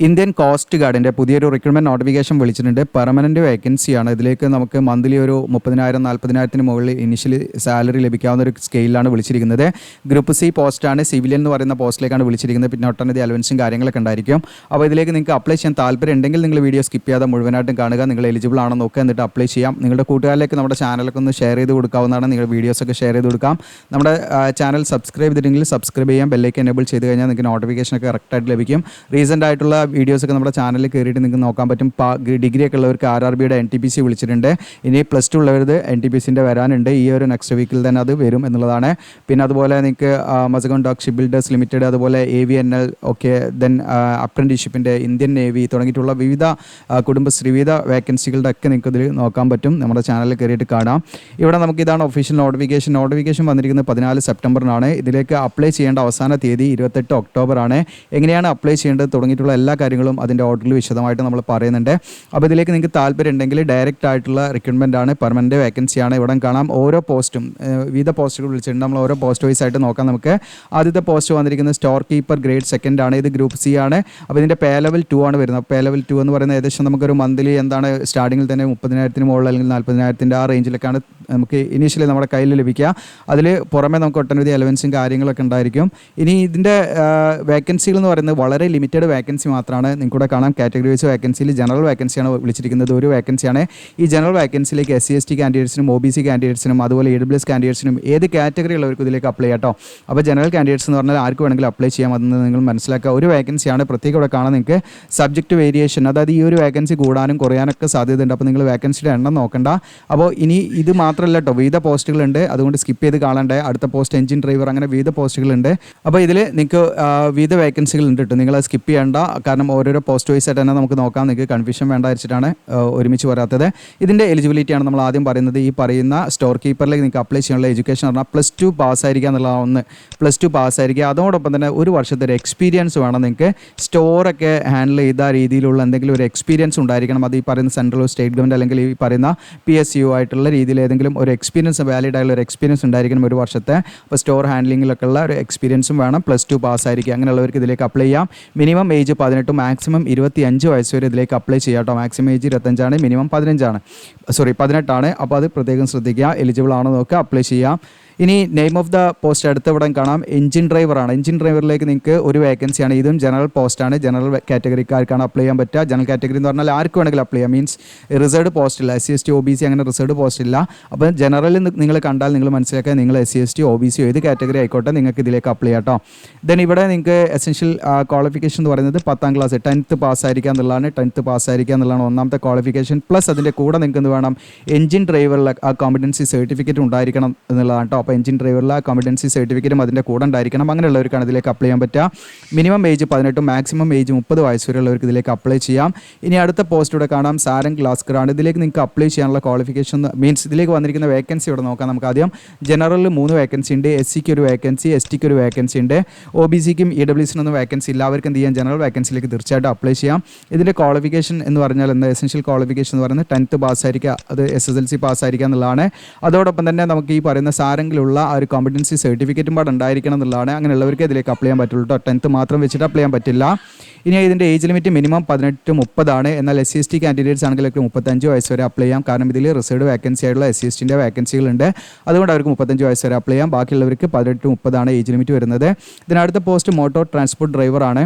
Indian coast ഗാർഡിൻ്റെ പുതിയൊരു recruitment notification വിളിച്ചിട്ടുണ്ട്. Permanent വേക്കൻസിയാണ്. ഇതിലേക്ക് നമുക്ക് മന്ത്ലി ഒരു 30,000-40,000 മുകളിൽ ഇനിഷ്യലി സാലറി ലഭിക്കാവുന്ന ഒരു സ്കെയിലാണ് വിളിച്ചിരിക്കുന്നത്. ഗ്രൂപ്പ് സി പോസ്റ്റാണ്. സിവിലിയൻ എന്ന് പറയുന്ന പോസ്റ്റിലേക്കാണ് വിളിച്ചിരിക്കുന്നത്. പിന്നെ ഒട്ടനവധി അലവൻസും കാര്യങ്ങളൊക്കെ ഉണ്ടായിരിക്കും. അപ്പോൾ ഇതിലേക്ക് നിങ്ങൾക്ക് അപ്ലൈ ചെയ്യാൻ താല്പര്യം ഉണ്ടെങ്കിൽ നിങ്ങൾ വീഡിയോ സ്കിപ്പ് ചെയ്യാതെ മുഴുവനായിട്ടും കാണുക. നിങ്ങൾ എലിജിബിൾ ആണോ നോക്കുക, എന്നിട്ട് അപ്ലൈ ചെയ്യാം. നിങ്ങളുടെ കൂട്ടുകാരിലേക്ക് നമ്മുടെ ചാനലൊക്കെ ഒന്ന് ഷെയർ ചെയ്ത് കൊടുക്കാവുന്നതാണ്. നിങ്ങൾ വീഡിയോസൊക്കെ ഷെയർ ചെയ്ത് കൊടുക്കാം. നമ്മുടെ ചാനൽ സബ്സ്ക്രൈബ് ചെയ്തിട്ടുണ്ടെങ്കിൽ സബ്സ്ക്രൈബ് ചെയ്യാം. ബെല്ലേക്ക് എനേബിൾ ചെയ്ത് കഴിഞ്ഞാൽ നിങ്ങൾക്ക് നോട്ടിഫിക്കേഷനൊക്കെ കറക്റ്റായിട്ട് ലഭിക്കും. റീസെൻ്റ് ആയിട്ടുള്ള വീഡിയോസൊക്കെ നമ്മുടെ ചാനലിൽ കയറിയിട്ട് നിങ്ങൾക്ക് നോക്കാൻ പറ്റും. ഡിഗ്രി ഒക്കെ ഉള്ളവർക്ക് RRBയുടെ NTPC വിളിച്ചിട്ടുണ്ട്. ഇനി +2 ഉള്ളവർക്ക് NTPCൻ്റെ വരാനുണ്ട്. ഈ ഒരു നെക്സ്റ്റ് വീക്കിൽ തന്നെ അത് വരും എന്നുള്ളതാണ്. പിന്നെ അതുപോലെ നിങ്ങൾക്ക് Mazagon dock ship builders limited, അതുപോലെ AVNL ഒക്കെ, ദെൻ അപ്രന്റീസ്ഷിപ്പിൻ്റെ, ഇന്ത്യൻ നേവി തുടങ്ങിയിട്ടുള്ള വിവിധ കുടുംബശ്രീ വിവിധ വേക്കൻസികളുടെ ഒക്കെ നിങ്ങൾക്ക് ഇതിൽ നോക്കാൻ പറ്റും. നമ്മുടെ ചാനലിൽ കയറിയിട്ട് കാണാം. ഇവിടെ നമുക്ക് ഇതാണ് ഒഫീഷ്യൽ നോട്ടിഫിക്കേഷൻ വന്നിരിക്കുന്നത് 14 സെപ്റ്റംബറിനാണ്. ഇതിലേക്ക് അപ്ലൈ ചെയ്യേണ്ട അവസാന തീയതി 28 ഒക്ടോബറാണ്. എങ്ങനെയാണ് അപ്ലൈ ചെയ്യേണ്ടത് തുടങ്ങിയിട്ടുള്ള എല്ലാ കാര്യങ്ങളും അതിൻ്റെ ഓർഡറിൽ വിശദമായിട്ട് നമ്മൾ പറയുന്നുണ്ട്. അപ്പോൾ ഇതിലേക്ക് നിങ്ങൾക്ക് താല്പര്യം ഉണ്ടെങ്കിൽ ഡയറക്റ്റ് ആയിട്ടുള്ള റിക്രൂട്ട്മെൻ്റ് ആണ്, പെർമനൻറ്റ് വേക്കൻസിയാണ്. ഇവിടെ കാണാം ഓരോ പോസ്റ്റും വിവിധ പോസ്റ്റുകൾ വിളിച്ചിട്ടുണ്ട്. നമ്മൾ ഓരോ പോസ്റ്റ് വൈസ് ആയിട്ട് നോക്കാം. നമുക്ക് ആദ്യത്തെ പോസ്റ്റ് വന്നിരിക്കുന്നത് സ്റ്റോർ കീപ്പർ ഗ്രേഡ് 2 ആണ്. ഇത് ഗ്രൂപ്പ് സി ആണ്. അപ്പോൾ ഇതിൻ്റെ പേ ലെവൽ 2 ആണ് വരുന്നത്. പേ ലെവൽ 2 എന്ന് പറയുന്നത് ഏകദേശം നമുക്കൊരു മന്ത്ലി എന്താണ് സ്റ്റാർട്ടിങ്ങിൽ തന്നെ 30,000 മുകളിൽ അല്ലെങ്കിൽ 40,000 ആ റേഞ്ചിലൊക്കെയാണ് നമുക്ക് ഇനീഷ്യലി നമ്മുടെ കയ്യിൽ ലഭിക്കുക. അതിൽ പുറമെ നമുക്ക് ഒട്ടനവധി അലവൻസും കാര്യങ്ങളൊക്കെ ഉണ്ടായിരിക്കും. ഇനി ഇതിൻ്റെ വേക്കൻസികൾ എന്ന് പറയുന്നത് വളരെ ലിമിറ്റഡ് വേക്കൻസി മാത്രമാണ്. നിങ്ങൾക്കൂടെ കാണാം കാറ്റഗറി വൈസ് വേക്കൻസിയിൽ ജനറൽ വേക്കൻസിയാണ് വിളിച്ചിരിക്കുന്നത്. ഒരു വേക്കൻസിയാണ്. ഈ ജനറൽ വേക്കൻസിയിലേക്ക് SC/ST കാൻഡിഡേറ്റ്സിനും OBC കാൻഡിഡേറ്റ്സിനും അതുപോലെ AWS കാൻഡിഡേറ്റ്സിനും ഏത് കാറ്റഗറി ഉള്ളവർക്ക് ഇതിലേക്ക് അപ്ലൈ ചെയ്യാം കേട്ടോ. അപ്പോൾ ജനറൽ കാൻഡിഡേറ്റ്സ് എന്ന് പറഞ്ഞാൽ ആർക്ക് വേണമെങ്കിലും അപ്ലൈ ചെയ്യാം. അതെന്ന് നിങ്ങൾ മനസ്സിലാക്കുക. ഒരു വേക്കൻസിയാണ്. പ്രത്യേകം ഇവിടെ കാണാൻ നിങ്ങൾക്ക് സബ്ജക്റ്റ് വേരിയേഷൻ, അതായത് ഈ ഒരു വേക്കൻസി കൂടാനും കുറയാനൊക്കെ സാധ്യതയുണ്ട്. അപ്പോൾ നിങ്ങൾ വേക്കൻസിയുടെ എണ്ണം നോക്കണ്ട. അപ്പോൾ ഇനി ഇത് മാത്രമല്ല കേട്ടോ, വിവിധ പോസ്റ്റുകളുണ്ട്. അതുകൊണ്ട് സ്കിപ്പ് ചെയ്ത് കാണണ്ടേ. അടുത്ത പോസ്റ്റ് എഞ്ചിൻ ഡ്രൈവർ, അങ്ങനെ വിവിധ പോസ്റ്റുകളുണ്ട്. അപ്പോൾ ഇതിൽ നിങ്ങൾക്ക് വിവിധ വേക്കൻസികളുണ്ട് കേട്ടോ. നിങ്ങൾ സ്കിപ്പ് ചെയ്യേണ്ട. കാരണം ഓരോരോ പോസ്റ്റ് വൈസ് ആയിട്ട് തന്നെ നമുക്ക് നോക്കാം. നിങ്ങൾക്ക് കൺഫ്യൂഷൻ വേണ്ട വെച്ചിട്ടാണ് ഒരുമിച്ച് വരാത്തത്. ഇതിൻ്റെ എലിജിബിലിറ്റിയാണ് നമ്മൾ ആദ്യം പറയുന്നത്. ഈ പറയുന്ന സ്റ്റോർ കീപ്പറിലേക്ക് നിങ്ങൾക്ക് അപ്ലൈ ചെയ്യാനുള്ള എഡ്യൂക്കേഷൻ പറഞ്ഞാൽ +2 പാസ്സായിരിക്കുക എന്നുള്ള ഒന്ന്. +2 പാസ്സായിരിക്കുക. അതോടൊപ്പം തന്നെ ഒരു വർഷത്തെ ഒരു എക്സ്പീരിയൻസ് വേണം. നിങ്ങൾക്ക് സ്റ്റോറൊക്കെ ഹാൻഡിൽ ചെയ്ത രീതിയിലുള്ള എന്തെങ്കിലും ഒരു എക്സ്പീരിയൻസ് ഉണ്ടായിരിക്കണം. അത് ഈ പറയുന്ന സെൻട്രൽ സ്റ്റേറ്റ് ഗവൺമെൻറ് അല്ലെങ്കിൽ ഈ പറയുന്ന PSU ആയിട്ടുള്ള രീതിയിൽ ഏതെങ്കിലും ഒരു എക്സ്പീരിയൻസ്, വാലിഡ് ആയിട്ടുള്ള ഒരു എക്സ്പീരിയൻസ് ഉണ്ടായിരിക്കണം ഒരു വർഷത്തെ. അപ്പോൾ സ്റ്റോർ ഹാൻഡ്ലിങ്ങിലൊക്കെ ഉള്ള ഒരു എക്സ്പീരിയൻസും വേണം. +2 പാസ്സായിരിക്കുക. അങ്ങനെയുള്ളവർക്ക് ഇതിലേക്ക് അപ്ലൈ ചെയ്യാം. മിനിമം ഏജ് 18, മാക്സിമം 25 വയസ്സ് വരെ ഇതിലേക്ക് അപ്ലൈ ചെയ്യാം കേട്ടോ. മാക്സിമം ഏജ് 25 ആണ്, മിനിമം 18 ആണ്. അപ്പോൾ അത് പ്രത്യേകം ശ്രദ്ധിക്കുക. എലിജിബിൾ ആണോ നോക്കുക, അപ്ലൈ ചെയ്യാം. ഇനി നെയിം ഓഫ് ദ പോസ്റ്റ് അടുത്ത ഇവിടെ കാണാം, എഞ്ചിൻ ഡ്രൈവറാണ്. എഞ്ചിൻ ഡ്രൈവറിലേക്ക് നിങ്ങൾക്ക് ഒരു വേക്കൻസിയാണ്. ഇതും ജനറൽ പോസ്റ്റാണ്. ജനറൽ കാറ്റഗറിക്കാർക്കാണ് അപ്ലൈ ചെയ്യാൻ പറ്റുക. ജനറൽ കാറ്റഗറി എന്ന് പറഞ്ഞാൽ ആർക്ക് വേണമെങ്കിലും അപ്ലൈ ചെയ്യാം. മീൻസ് റിസർവ്ഡ് പോസ്റ്റ് ഇല്ല. SC/ST OBC അങ്ങനെ റിസർവ്ഡ് പോസ്റ്റ് ഇല്ല. അപ്പോൾ ജനറലിൽ നിങ്ങൾ കണ്ടാൽ നിങ്ങൾ മനസ്സിലാക്കുക നിങ്ങൾ SC/ST OBC ഏത് കാറ്റഗറി ആയിക്കോട്ടെ നിങ്ങൾക്ക് ഇതിലേക്ക് അപ്ലൈ ചെയ്യാം കേട്ടോ. ദെൻ ഇവിടെ നിങ്ങൾക്ക് എസെൻഷ്യൽ ക്വാളിഫിക്കേഷൻ എന്ന് പറയുന്നത് 10ാം ക്ലാസ് 10th പാസ്സായിരിക്കുക എന്നുള്ളതാണ്. 10th പാസ്സായിരിക്കുക എന്നുള്ളതാണ് ഒന്നാമത്തെ ക്വാളിഫിക്കേഷൻ. പ്ലസ് അതിൻ്റെ കൂടെ നിങ്ങൾക്ക് എന്ത് വേണം, എഞ്ചിൻ ഡ്രൈവറിലെ ആ കോമ്പറ്റൻസി സർട്ടിഫിക്കറ്റ് ഉണ്ടായിരിക്കണം എന്നുള്ളതാണ് കേട്ടോ. അപ്പോൾ എഞ്ചിൻ ഡ്രൈവറിലെ കോമ്പറ്റൻസി സർട്ടിഫിക്കറ്റും അതിൻ്റെ കൂടെ ഉണ്ടായിരിക്കണം. അങ്ങനെയുള്ളവർക്കാണ് ഇതിലേക്ക് അപ്ലൈ ചെയ്യാൻ പറ്റുക. മിനിമം ഏജ് 18, മാക്സിമം ഏജ് 30 വയസ്സ് വരെയുള്ളവർക്ക് ഇതിലേക്ക് അപ്ലൈ ചെയ്യാം. ഇനി അടുത്ത പോസ്റ്റ് ഇവിടെ കാണാം, സാരംഗ് ഗ്ലാസ്കറാണ്. ഇതിലേക്ക് നിങ്ങൾക്ക് അപ്ലൈ ചെയ്യാനുള്ള ക്വാളിഫിക്കേഷൻ മീൻസ് ഇതിലേക്ക് വന്നിരിക്കുന്ന വേക്കൻസി ഇവിടെ നോക്കാം. നമുക്ക് ആദ്യം ജനറലിൽ 3 വേക്കൻസി ഉണ്ട്. SCക്ക് ഒരു വേക്കൻസി, STക്ക് ഒരു വേക്കൻസി ഉണ്ട്. OBCക്കും EWSനൊന്നും വേക്കൻസി ഇല്ല. അവർക്ക് എന്ത് ചെയ്യാം, ജനറൽ വേക്കൻസിയിലേക്ക് തീർച്ചയായിട്ടും അപ്ലൈ ചെയ്യാം. ഇതിൻ്റെ ക്വാളിഫിക്കേഷൻ എന്ന് പറഞ്ഞാൽ എന്താ, എസെൻഷ്യൽ ക്വാളിഫിക്കേഷൻ എന്ന് പറയുന്നത് 10th പാസ്സായിരിക്കുക, അത് SSLC പാസ്സായിരിക്കുക എന്നുള്ളതാണ്. അതോടൊപ്പം തന്നെ നമുക്ക് ഈ പറയുന്ന സാരംഗിലുള്ള ആ ഒരു കോമ്പറ്റൻസി സർട്ടിഫിക്കറ്റും പാട് ഉണ്ടായിരിക്കണം എന്നുള്ളതാണ്. അങ്ങനെയുള്ളവർക്ക് ഇതിലേക്ക് അപ്ലൈ ചെയ്യാൻ പറ്റുള്ളൂ കേട്ടോ. 10th മാത്രം വെച്ചിട്ട് അപ്ലൈ ചെയ്യാൻ പറ്റില്ല. ഇനി ഇതിൻ്റെ ഏജ് ലിമിറ്റ് മിനിമം 18-30 ആണ്. എന്നാൽ SC/ST കാൻഡിഡേറ്റ്സ് ആണെങ്കിൽ 35 വയസ്സ് വരെ അപ്ലൈ ചെയ്യാം. കാരണം ഇതിൽ റിസർവ്ഡ് വേക്കൻസി ആയിട്ടുള്ള SC/STൻ്റെ വേക്കൻസികളുണ്ട്. അതുകൊണ്ട് അവർക്ക് 35 വയസ്സ് വരെ അപ്ലൈ ചെയ്യാം. ബാക്കിയുള്ളവർക്ക് 18-30 ആണ് ഏജ് ലിമിറ്റ് വരുന്നത്. ഇതിനടുത്ത പോസ്റ്റ് മോട്ടോർ ട്രാൻസ്പോർട്ട് ഡ്രൈവറാണ്.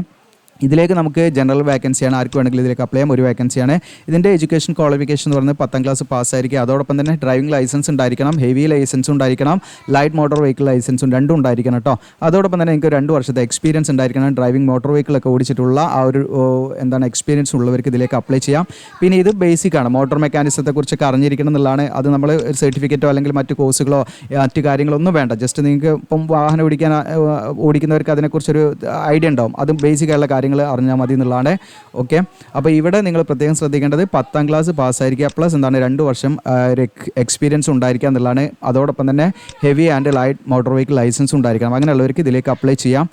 ഇതിലേക്ക് നമുക്ക് ജനറൽ വേക്കൻസിയാണ്. ആർക്ക് വേണമെങ്കിലും ഇതിലേക്ക് അപ്ലൈ ചെയ്യാം. ഒരു വേക്കൻസിയാണ്. ഇതിൻ്റെ എഡ്യൂക്കേഷൻ ക്വാളിഫിക്കേഷൻ എന്ന് പറയുന്നത് 10ാം ക്ലാസ് പാസ്സായിരിക്കുക. അതോടൊപ്പം തന്നെ ഡ്രൈവിംഗ് ലൈസൻസ് ഉണ്ടായിരിക്കണം, ഹെവി ലൈസൻസും ഉണ്ടായിരിക്കണം, ലൈറ്റ് മോട്ടോർ വെഹിക്കിൾ ലൈസൻസും രണ്ടും ഉണ്ടായിരിക്കണം കേട്ടോ. അതോടൊപ്പം തന്നെ നിങ്ങൾക്ക് 2 വർഷത്തെ എക്സ്പീരിയൻസ് ഉണ്ടായിരിക്കണം. ഡ്രൈവിംഗ് മോട്ടോർ വെഹിക്കിളൊക്കെ ഓടിച്ചിട്ടുള്ള ആ ഒരു എക്സ്പീരിയൻസ് ഉള്ളവർക്ക് ഇതിലേക്ക് അപ്ലൈ ചെയ്യാം. പിന്നെ ഇത് ബേസിക്കാണ്. മോട്ടോർ മെക്കാനിസത്തെക്കുറിച്ചൊക്കെ അറിഞ്ഞിരിക്കണം എന്നുള്ളതാണ്. അത് നമ്മൾ സർട്ടിഫിക്കറ്റോ അല്ലെങ്കിൽ മറ്റ് കോഴ്സുകളോ മറ്റ് കാര്യങ്ങളോ ഒന്നും വേണ്ട. ജസ്റ്റ് നിങ്ങൾക്ക് ഇപ്പം വാഹനം ഓടിക്കുന്നവർക്ക് അതിനെക്കുറിച്ചൊരു ഐഡിയ ഉണ്ടാവും. അതും ബേസിക്കായുള്ള കാര്യങ്ങൾ അറിഞ്ഞാൽ മതി എന്നുള്ളതാണ്. ഓക്കെ, അപ്പോൾ ഇവിടെ നിങ്ങൾ പ്രത്യേകം ശ്രദ്ധിക്കേണ്ടത് 10ാം ക്ലാസ് പാസ്സായിരിക്കുക, പ്ലസ് 2 വർഷം എക്സ്പീരിയൻസ് ഉണ്ടായിരിക്കുക എന്നുള്ളതാണ്. അതോടൊപ്പം തന്നെ heavy and light motor vehicle licence ഉണ്ടായിരിക്കണം. അങ്ങനെയുള്ളവർക്ക് ഇതിലേക്ക് അപ്ലൈ ചെയ്യാം.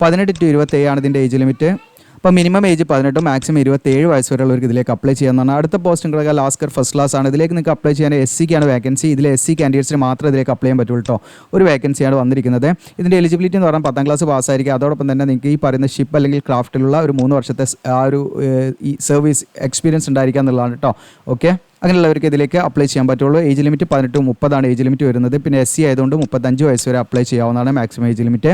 18 to 27 ആണ് ഇതിൻ്റെ ഏജ് ലിമിറ്റ്. അപ്പോൾ മിനിമം ഏജ് 18 മാക്സിമം 27 വയസ്സ് വരെയുള്ളവർക്ക് ഇതിലേക്ക് അപ്ലൈ ചെയ്യാവുന്നതാണ്. അടുത്ത പോസ്റ്റ് ഉണ്ടെങ്കിൽ ലാസ്കർ ഫസ്റ്റ് ക്ലാസ് ആണ്. ഇതിലേക്ക് നിങ്ങൾക്ക് അപ്ലൈ ചെയ്യാൻ SCക്കാണ് വേക്കൻസി. ഇതിൽ SC കാൻഡിഡേറ്റ്സിന് മാത്രമേ ഇതിലേക്ക് അപ്ലൈ ചെയ്യാൻ പറ്റുള്ളൂ കേട്ടോ. ഒരു വേക്കൻസിയാണ് വന്നിരിക്കുന്നത്. ഇതിൻ്റെ എലിജിബിലിറ്റി എന്ന് പറഞ്ഞാൽ 10ാം ക്ലാസ് പാസ്സായിരിക്കും. അതോടൊപ്പം തന്നെ നിങ്ങൾക്ക് ഈ പറയുന്ന ഷിപ്പ് അല്ലെങ്കിൽ ക്രാഫ്റ്റിലുള്ള ഒരു 3 വർഷത്തെ ആ ഒരു ഈ സർവീസ് എക്സ്പീരിയൻസ് ഉണ്ടായിരിക്കുക എന്നുള്ളതാണ് കേട്ടോ. ഓക്കെ, അങ്ങനെയുള്ളവർക്ക് ഇതിലേക്ക് അപ്ലൈ ചെയ്യാൻ പറ്റുള്ളൂ. ഏജ് ലിമിറ്റ് 18-30 ഏജ് ലിമിറ്റ് വരുന്നത്. പിന്നെ SC ആയതുകൊണ്ട് 35 വയസ്സ് വരെ അപ്ലൈ ചെയ്യാവുന്നതാണ് മാക്സിമം ഏജ് ലിമിറ്റ്.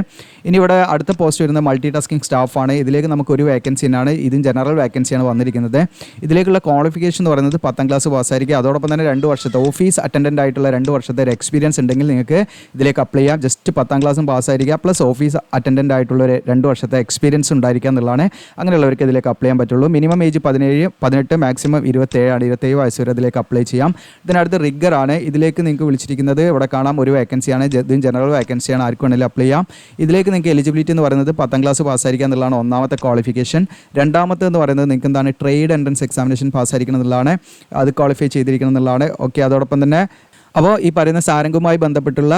ഇനി ഇവിടെ അടുത്ത പോസ്റ്റ് വരുന്നത് മൾട്ടി ടാസ്കിംഗ് സ്റ്റാഫാണ്. ഇതിലേക്ക് നമുക്ക് ഒരു വേക്കൻസിനാണ്. ഇതും ജനറൽ വേക്കൻസിയാണ് വന്നിരിക്കുന്നത്. ഇതിലേക്കുള്ള ക്വാളിഫിക്കേഷൻ എന്ന് പറയുന്നത് 10ാം ക്ലാസ് പാസ്സായിരിക്കും. അതോടൊപ്പം തന്നെ 2 വർഷത്തെ ഓഫീസ് അറ്റൻഡൻ്റ് ആയിട്ടുള്ള 2 വർഷത്തെ ഒരു എക്സ്പീരിയൻസ് ഉണ്ടെങ്കിൽ നിങ്ങൾക്ക് ഇതിലേക്ക് അപ്ലൈ ചെയ്യാം. ജസ്റ്റ് 10ാം ക്ലാസ്സും പാസ്സായിരിക്കുക പ്ലസ് ഓഫീസ് അറ്റൻഡൻ്റ് ആയിട്ടുള്ള ഒരു 2 വർഷത്തെ എക്സ്പീരിയൻസ് ഉണ്ടായിരിക്കുക എന്നുള്ളതാണ്. അങ്ങനെയുള്ളവർക്ക് ഇതിലേക്ക് അപ്ലൈ ചെയ്യാൻ പറ്റുള്ളൂ. മിനിമം ഏജ് 17-18 മാക്സിമം 27 വയസ്സ് വരെ ഇതിലേക്ക് അപ്ലൈ ചെയ്യാം. ഇതിനടുത്ത് റിഗർ ആണ്. ഇതിലേക്ക് നിങ്ങൾക്ക് വിളിച്ചിരിക്കുന്നത് ഇവിടെ കാണാം, ഒരു വേക്കൻസിയാണ്. ഇതും ജനറൽ വേക്കൻസിയാണ്, ആർക്കും വേണമെങ്കിലും അപ്ലൈ ചെയ്യാം. ഇതിലേക്ക് നിങ്ങൾക്ക് എലിജിബിലിറ്റി എന്ന് പറയുന്നത് 10ാം ക്ലാസ് പാസ്സായിരിക്കുക എന്നുള്ളതാണ് ഒന്നാമത്തെ ക്വാളിഫിക്കേഷൻ. രണ്ടാമത്തെ എന്ന് പറയുന്നത് നിങ്ങൾക്ക് എന്താണ്, ട്രേഡ് എൻട്രൻസ് എക്സാമിനേഷൻ പാസ്സായിരിക്കണം എന്നുള്ളതാണ്. അത് ക്വാളിഫൈ ചെയ്തിരിക്കണം എന്നുള്ളതാണ്. ഓക്കെ, അതോടൊപ്പം തന്നെ അപ്പോൾ ഈ പറയുന്ന സാരംഗുമായി ബന്ധപ്പെട്ടുള്ള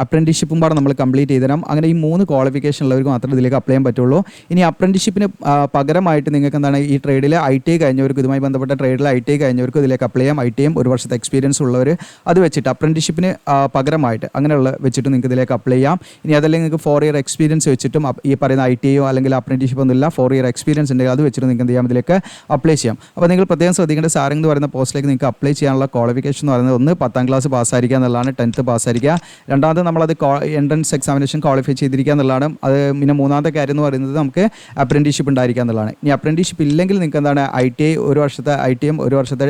അപ്രൻറ്റീഷിപ്പും പാടെ നമ്മൾ കംപ്ലീറ്റ് ചെയ്ത് തരാം. അങ്ങനെ ഈ 3 ക്വാളിഫിക്കേഷൻ ഉള്ളവർക്ക് മാത്രമേ ഇതിലേക്ക് അപ്ലൈ ചെയ്യാൻ പറ്റുള്ളൂ. ഇനി അപ്രൻറ്റീഷിപ്പിന് പകരമായിട്ട് നിങ്ങൾക്ക് എന്താണ്, ഈ ട്രേഡിൽ ITI കഴിഞ്ഞവർക്ക്, ഇതുമായി ബന്ധപ്പെട്ട ട്രേഡിൽ ITI കഴിഞ്ഞവർക്ക് ഇതിലേക്ക് അപ്ലൈ ചെയ്യാം. ITIയും 1 വർഷത്തെ എക്സ്പീരിയൻസ് ഉള്ളവർ അത് വെച്ചിട്ട് അപ്രൻറ്റീഷിപ്പിന് പകരമായിട്ട് അങ്ങനെയുള്ള വെച്ചിട്ട് നിങ്ങൾക്ക് ഇതിലേക്ക് അപ്ലൈ ചെയ്യാം. ഇനി അതല്ലെങ്കിൽ നിങ്ങൾക്ക് 4 ഇയർ എക്സ്പീരിയൻസ് വെച്ചിട്ടും ഈ പറയുന്ന ITIയോ അല്ലെങ്കിൽ അപ്രൻറ്റീഷിപ്പ് ഒന്നുമില്ല, 4 ഇയർ എക്സ്പീരിയൻസ് ഉണ്ടെങ്കിൽ അത് വെച്ചിട്ട് നിങ്ങൾക്ക് എന്ത് ചെയ്യാം, ഇതിലേക്ക് അപ്ലൈ ചെയ്യാം. അപ്പോൾ നിങ്ങൾ പ്രത്യേകം ശ്രദ്ധിക്കേണ്ട, സാരംഗ് എന്ന് പറയുന്ന പോസ്റ്റിലേക്ക് നിങ്ങൾക്ക് അപ്ലൈ ചെയ്യാനുള്ള ക്വാളിഫിക്കേഷൻ എന്ന് പറയുന്നത് ഒന്ന് 10ാം ക്ലാസ് പാസ്സായിരിക്കുക എന്നുള്ളതാണ്, 10th പാസ്സായിരിക്കുക. രണ്ടാമത് നമ്മളത് എൻട്രൻസ് എക്സാമിനേഷൻ ക്വാളിഫൈ ചെയ്തിരിക്കുക എന്നുള്ളതാണ്. അത് പിന്നെ മൂന്നാമത്തെ കാര്യം എന്ന് പറയുന്നത് നമുക്ക് അപ്രൻറ്റീഷിപ്പ് ഉണ്ടായിരിക്കുക എന്നുള്ളതാണ്. ഇനി അപ്രൻറ്റീഷിപ്പ് ഇല്ലെങ്കിൽ നിങ്ങൾക്ക് എന്താണ്, ITI 1 വർഷത്തെ ITIയും 1 വർഷത്തെ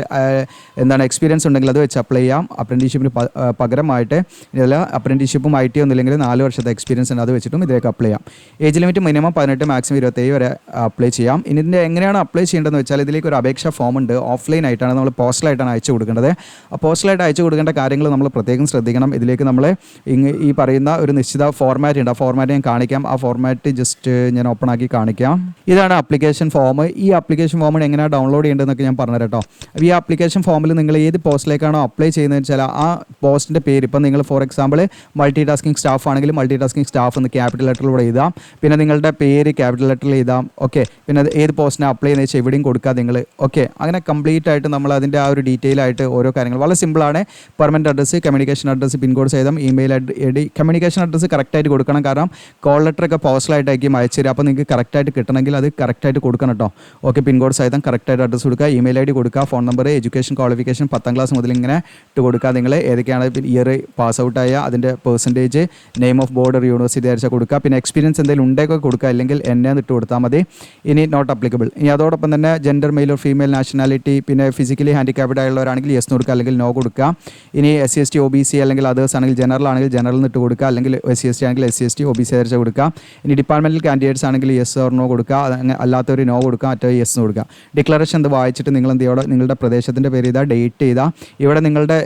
എന്താണ് എക്സ്പീരിയൻസ് ഉണ്ടെങ്കിൽ അത് വെച്ച് അപ്ലൈ ചെയ്യാം. അപ്രൻറ്റീഷിപ്പിന് പകരമായിട്ട് ഇതല്ല, അപ്രൻറ്റീഷിപ്പും ITI ഒന്നുമില്ലെങ്കിൽ 4 വർഷത്തെ എക്സ്പീരിയൻസ് ഉണ്ട്, അത് വെച്ചിട്ടും ഇതിലേക്ക് അപ്ലൈ ചെയ്യാം. ഏജ് ലിമിറ്റ് മിനിമം 18 മാക്സിമം 27 വരെ അപ്ലൈ ചെയ്യാം. ഇനി ഇതിൻ്റെ എങ്ങനെയാണ് അപ്ലൈ ചെയ്യേണ്ടതെന്ന് വെച്ചാൽ ഇതിലേക്ക് ഒരു അപേക്ഷാ ഫോം ഉണ്ട്. ഓഫ്ലൈൻ ആയിട്ടാണ്, നമ്മൾ പോസ്റ്റലായിട്ടാണ് അയച്ചു കൊടുക്കേണ്ടത്. ആ പോസ്റ്റലായിട്ട് അയച്ചു കൊടുക്കേണ്ട കാര്യങ്ങൾ നമ്മൾ പ്രത്യേകം ശ്രദ്ധിക്കണം. ഇതിലേക്ക് നമ്മൾ ഈ പറയുന്ന ഒരു നിശ്ചിത ഫോർമാറ്റ് ഉണ്ട്. ആ ഫോർമാറ്റ് ഞാൻ കാണിക്കാം. ആ ഫോർമാറ്റ് ജസ്റ്റ് ഞാൻ ഓപ്പൺ ആക്കി കാണിക്കാം. ഇതാണ് ആപ്ലിക്കേഷൻ ഫോം. ഈ ആപ്ലിക്കേഷൻ ഫോമിന് എങ്ങനെയാണ് ഡൗൺലോഡ് ചെയ്യേണ്ടതെന്നൊക്കെ ഞാൻ പറഞ്ഞു തരാം. അപ്പോൾ ഈ ആപ്ലിക്കേഷൻ ഫോമിൽ നിങ്ങൾ ഏത് പോസ്റ്റിലേക്കാണോ അപ്ലൈ ചെയ്യുന്നതെന്ന് വെച്ചാൽ ആ പോസ്റ്റിൻ്റെ പേര്, ഇപ്പം നിങ്ങൾ for example multi tasking staff ആണെങ്കിൽ മൾട്ടി ടാസ്കിംഗ് സ്റ്റാഫ് എന്ന് ക്യാപിറ്റൽ ലെറ്ററിലൂടെ എഴുതാം. പിന്നെ നിങ്ങളുടെ പേര് ക്യാപിറ്റൽ ലെറ്ററിൽ എഴുതാം. ഓക്കെ, പിന്നെ ഏത് പോസ്റ്റിനെ അപ്ലൈ ചെയ്യുന്ന വെച്ചാൽ എവിടെയും കൊടുക്കുക നിങ്ങൾ. ഓക്കെ, അങ്ങനെ കംപ്ലീറ്റ് ആയിട്ട് നമ്മൾ അതിൻ്റെ ആ ഒരു ഡീറ്റെയിൽ ആയിട്ട് ഓരോ കാര്യങ്ങൾ വളരെ സിമ്പിളാണ്. Permanent address, communication address, pincode സഹിതം ഇമെയിൽ ഐഡി. കമ്മ്യൂണിക്കേഷൻ അഡ്രസ്സ് കറക്റ്റായിട്ട് കൊടുക്കണം. കാരണം കോൾ ലെറ്ററൊക്കെ പോസ്റ്റലായിട്ടായിരിക്കും അയച്ചു തരിക. അപ്പോൾ നിങ്ങൾക്ക് കറക്റ്റായിട്ട് കിട്ടണമെങ്കിൽ അത് കറക്റ്റായിട്ട് കൊടുക്കണം കേട്ടോ. ഓക്കെ, പിൻകോഡ് സഹിതം കറക്റ്റായിട്ട് അഡ്രസ്സ് കൊടുക്കുക, ഇമെയിൽ ID കൊടുക്കുക, phone number, education qualification 10ാം class മുതൽ ഇങ്ങനെ ഇട്ട് കൊടുക്കുക. നിങ്ങൾ ഏതൊക്കെയാണ് ഇയർ പാസ് ഔട്ടായ അതിൻ്റെ percentage, name of border university അയച്ചാൽ കൊടുക്കുക. പിന്നെ എക്സ്പീരിയൻസ് എന്തെങ്കിലും ഉണ്ടെങ്കിൽ കൊടുക്കുക, അല്ലെങ്കിൽ എന്നെ ഇട്ട് കൊടുത്താൽ മതി. ഇനി നോട്ട് അപ്ലിക്കബിൾ. ഇനി അതോടൊപ്പം തന്നെ gender, male or female, nationality, പിന്നെ ഫിസിക്കലി ഹാൻഡിക്യാപ്ഡ് ആയുള്ളവരാണെങ്കിൽ യെസ് കൊടുക്കുക, അല്ലെങ്കിൽ നോ കൊടുക്കുക. ഇനി SC/ST OBC അല്ലെങ്കിൽ അതേഴ്സ് ആണെങ്കിൽ ജനറൽ ആണെങ്കിൽ ജനറൽ ഇട്ട് കൊടുക്കുക, അല്ലെങ്കിൽ SC/ST ആണെങ്കിൽ SC/ST OBC അയച്ചാൽ കൊടുക്കുക. ഇനി ഡിപ്പാർട്ട്മെൻറ്റൽ കാൻഡിഡേറ്റ്സ് ആണെങ്കിൽ യെസ് ഓർ നോ കൊടുക്കുക, അല്ലാത്തവർ നോ കൊടുക്കുക, മറ്റേ യെസ് കൊടുക്കുക. ഡിക്ലറേഷൻ ഇത് വായിച്ചിട്ട് നിങ്ങൾ എന്ത് ചെയ്യുക, നിങ്ങളുടെ പ്രദേശത്തിൻ്റെ പേര് ചെയ്താൽ, ഡേറ്റ് ചെയ്താൽ, ഇവിടെ നിങ്ങളുടെ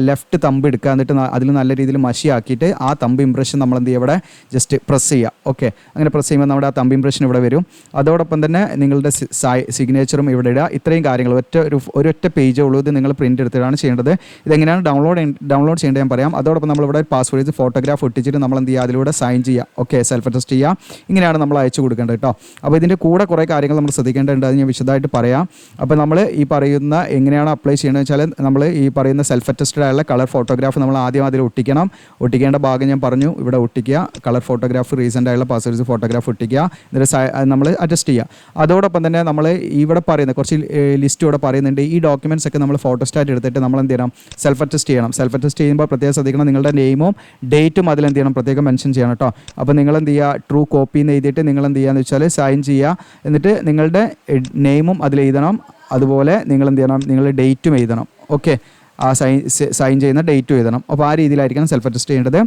ലെഫ്റ്റ് തമ്പ് എടുക്കുക, എന്നിട്ട് അതിൽ നല്ല രീതിയിൽ മഷിയാക്കിയിട്ട് ആ തമ്പ് ഇംപ്രഷൻ നമ്മൾ എന്ത് ചെയ്യുക, ഇവിടെ ജസ്റ്റ് പ്രസ് ചെയ്യുക. ഓക്കെ, അങ്ങനെ പ്രസ് ചെയ്യുമ്പോൾ നമ്മുടെ ആ തമ്പ് ഇംപ്രഷൻ ഇവിടെ വരും. അതോടൊപ്പം തന്നെ നിങ്ങളുടെ സിഗ്നേച്ചറും ഇവിടെ ഇടുക. ഇത്രയും കാര്യങ്ങൾ ഒരൊറ്റ പേജേ ഉള്ളൂ. ഇത് നിങ്ങൾ പ്രിൻ്റ് എടുത്തിട്ടാണ് ചെയ്യേണ്ടത്. ഇതെങ്ങനെയാണ് ഡൗൺലോഡ് ചെയ്യേണ്ടത് ഞാൻ പറയാം. അതോടൊപ്പം നമ്മളിവിടെ പാസ്വേഡ് ഫോട്ടോഗ്രാഫ് ഒട്ടിച്ചിട്ട് നമ്മൾ എന്ത് ചെയ്യുക, അതിലൂടെ സൈൻ ചെയ്യുക. ഓക്കെ, സെൽഫ് അറ്റസ്റ്റ് ചെയ്യുക. ഇങ്ങനെയാണ് നമ്മൾ അയച്ചു കൊടുക്കേണ്ടത് കേട്ടോ. അപ്പോൾ ഇതിൻ്റെ കൂടെ കുറേ കാര്യങ്ങൾ നമ്മൾ ശ്രദ്ധിക്കേണ്ടതുണ്ട്, അത് ഞാൻ വിശദമായിട്ട് പറയാം. അപ്പോൾ നമ്മൾ ഈ പറയുന്ന എങ്ങനെയാണ് അപ്ലൈ ചെയ്യണമെന്ന് വെച്ചാൽ, നമ്മൾ ഈ പറയുന്ന സെൽഫ് അറ്റസ്റ്റഡ് ആയുള്ള കളർ ഫോട്ടോഗ്രാഫ് നമ്മൾ ആദ്യം അതിൽ ഒട്ടിക്കണം. ഒട്ടിക്കേണ്ട ഭാഗം ഞാൻ പറഞ്ഞു, ഇവിടെ ഒട്ടിക്കുക. കളർ ഫോട്ടോഗ്രാഫ്, റീസെൻ്റ് ആയുള്ള പാസ്വേഡ് ഫോട്ടോഗ്രാഫ് ഒട്ടിക്കുക. എന്നിട്ട് നമ്മൾ അറ്റസ്റ്റ് ചെയ്യുക. അതോടൊപ്പം തന്നെ നമ്മൾ ഇവിടെ പറയുന്ന കുറച്ച് ലിസ്റ്റ് ഇവിടെ പറയുന്നുണ്ട്. ഈ ഡോക്യുമെൻറ്റ്സ് ഒക്കെ നമ്മൾ ഫോട്ടോസ്റ്റാറ്റ് എടുത്തിട്ട് നമ്മൾ എന്ത് ചെയ്യണം, സെൽഫ് അറ്റസ്റ്റ് ചെയ്യണം. സെൽഫ് അറ്റസ്റ്റ് ചെയ്യുമ്പോൾ പ്രത്യേകം ശ്രദ്ധിക്കണം, നിങ്ങളുടെ നെയിമും ഡേറ്റും അതിൽ എന്ത് ചെയ്യണം, പ്രത്യേകം മെൻഷൻ ചെയ്യണം കേട്ടോ. അപ്പോൾ നിങ്ങൾ എന്ത് ചെയ്യുക, ട്രൂ കോപ്പി എന്ന് എഴുതിയിട്ട് നിങ്ങൾ എന്ത് ചെയ്യുക എന്ന് വെച്ചാൽ സൈൻ ചെയ്യുക. എന്നിട്ട് നിങ്ങളുടെ നെയിമും അതിൽ എഴുതണം. അതുപോലെ നിങ്ങൾ എന്ത് ചെയ്യണം, നിങ്ങളുടെ ഡേറ്റും എഴുതണം. ഓക്കെ, ആ സൈൻ ചെയ്യുന്ന ഡേറ്റും എഴുതണം. അപ്പോൾ ആ രീതിയിലായിരിക്കണം സെൽഫ് അറ്റസ്റ്റ് ചെയ്യേണ്ടത്.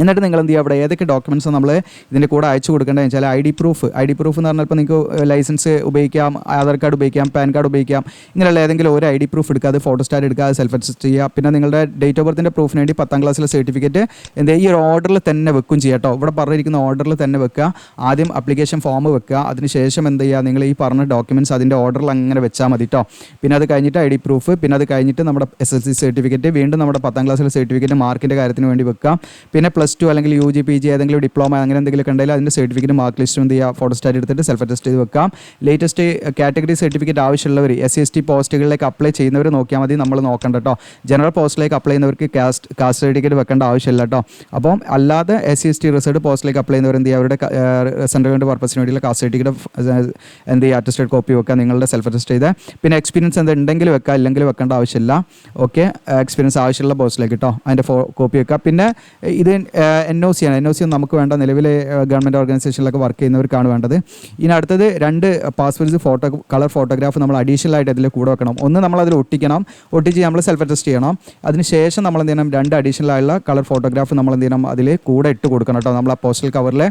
എന്നിട്ട് നിങ്ങൾ എന്ത് ചെയ്യുക, അവിടെ ഏതൊക്കെ ഡോക്യുമെൻറ്റ്സ് നമ്മൾ ഇതിൻ്റെ കൂടെ അയച്ചു കൊടുക്കേണ്ടതെന്ന് വെച്ചാൽ ഐ ഡി പ്രൂഫ് എന്ന് പറഞ്ഞാൽ ഇപ്പോൾ നിങ്ങൾക്ക് ലൈസൻസ് ഉപയോഗിക്കാം, ആധാർ കാർഡ് ഉപയോഗിക്കാം, പാൻ കാർഡ് ഉപയോഗിക്കാം. ഇങ്ങനെയുള്ള ഏതെങ്കിലും ഒരു ഐ ഡി പ്രൂഫ് എടുക്കുക, അത് ഫോട്ടോസ്റ്റാറ്റ് എടുക്കുക, അത് സെൽഫ് അറ്റസ്റ്റ് ചെയ്യുക. പിന്നെ നിങ്ങളുടെ ഡേറ്റ് ഓഫ് ബർത്തിൻ്റെ പ്രൂഫിന് വേണ്ടി 10ാം ക്ലാസ്സിലെ സർട്ടിഫിക്കറ്റ് എന്ത് ഈ ഒരു ഓർഡറിൽ തന്നെ വെക്കും ചെയ്യാം കേട്ടോ. ഇവിടെ പറഞ്ഞിരിക്കുന്ന ഓർഡറിൽ തന്നെ വെക്കുക. ആദ്യം ആപ്ലിക്കേഷൻ ഫോം വെക്കുക, അതിനുശേഷം എന്ത് ചെയ്യുക, നിങ്ങൾ ഈ പറഞ്ഞ ഡോക്യുമെൻറ്റ്സ് അതിൻ്റെ ഓർഡറിൽ അങ്ങനെ വെച്ചാൽ മതി കേട്ടോ. പിന്നെ അത് കഴിഞ്ഞിട്ട് ഐ ഡി പ്രൂഫ്, പിന്നെ അത് കഴിഞ്ഞിട്ട് നമ്മുടെ SSLC സർട്ടിഫിക്കറ്റ്, വീണ്ടും നമ്മുടെ 10ാം ക്ലാസ്സിലെ സർട്ടിഫിക്കറ്റ് മാർക്കിൻ്റെ കാര്യത്തിന് വേണ്ടി വെക്കുക. പിന്നെ +2 അല്ലെങ്കിൽ UG PG ഏതെങ്കിലും ഡിപ്ലോമ അങ്ങനെ എന്തെങ്കിലും ഉണ്ടെങ്കിൽ അതിൻ്റെ സർട്ടിഫിക്കറ്റ് മാർക്ക് ലിസ്റ്റും എന്ത് ചെയ്യുക, ഫോട്ടോസ്റ്റാറ്റ് എടുത്തിട്ട് സെൽഫ് അറ്റസ്റ്റ് ചെയ്ത് വെക്കാം. ലേറ്റസ്റ്റ് കാറ്റഗറി സർട്ടിഫിക്കറ്റ് ആവശ്യമുള്ളവർ SC/ST പോസ്റ്റുകളിലേക്ക് അപ്ലൈ ചെയ്യുന്നവർ നോക്കിയാൽ മതി, നമ്മൾ നോക്കണ്ട കേട്ടോ. ജനറൽ പോസ്റ്റിലേക്ക് അപ്ലൈ ചെയ്യുന്നവർക്ക് കാസ്റ്റ് സർട്ടിഫിക്കറ്റ് വെക്കേണ്ട ആവശ്യമില്ല കേട്ടോ. അപ്പം അല്ലാതെ SC/ST റിസർവ്ഡ് പോസ്റ്റിലേക്ക് അപ്ലൈ ചെയ്യുന്നവർ എന്ത് ചെയ്യുക, അവരുടെ സെൻട്രൽ ഗവൺമെൻറ് പർപ്പസിന് വേണ്ടിയുള്ള കാസ്റ്റ് സർട്ടിഫിക്കറ്റ് എന്ത് ചെയ്യുക, അറ്റസ്റ്റഡ് കോപ്പി വെക്കുക, നിങ്ങളുടെ സെൽഫ് അറ്റസ്റ്റ് ചെയ്ത്. പിന്നെ എക്സ്പീരിയൻസ് എന്തുണ്ടെങ്കിൽ വെക്കുക, ഇല്ലെങ്കിൽ വെക്കേണ്ട ആവശ്യമില്ല. ഓക്കെ, എക്സ്പീരിയൻസ് ആവശ്യമുള്ള പോസ്റ്റിലേക്ക് കേട്ടോ അതിൻ്റെ കോപ്പി വെക്കുക. പിന്നെ ഇത് NOC ആണ്. NOC നമുക്ക് വേണ്ട, നിലവിലെ ഗവൺമെൻറ് ഓർഗനൈസേഷനിലൊക്കെ വർക്ക് ചെയ്യുന്നവർക്കാണ് വേണ്ടത്. ഇനി അടുത്തത് 2 പാസ്പോർട്ട് കളർ ഫോട്ടോഗ്രാഫ് നമ്മൾ അഡീഷണൽ ആയിട്ട് അതിൽ കൂടെ വെക്കണം. ഒന്ന് നമ്മൾ അതിൽ ഒട്ടിച്ച് നമ്മൾ സെൽഫ് അറ്റസ്റ്റ് ചെയ്യണം. അതിനുശേഷം നമ്മൾ എന്ത് ചെയ്യണം, 2 അഡീഷണൽ ആയുള്ള കളർ ഫോട്ടോഗ്രാഫ് നമ്മൾ എന്ത് ചെയ്യണം, അതിൽ കൂടെ ഇട്ട് കൊടുക്കണം കേട്ടോ, നമ്മൾ ആ പോസ്റ്റൽ കവറിൽ.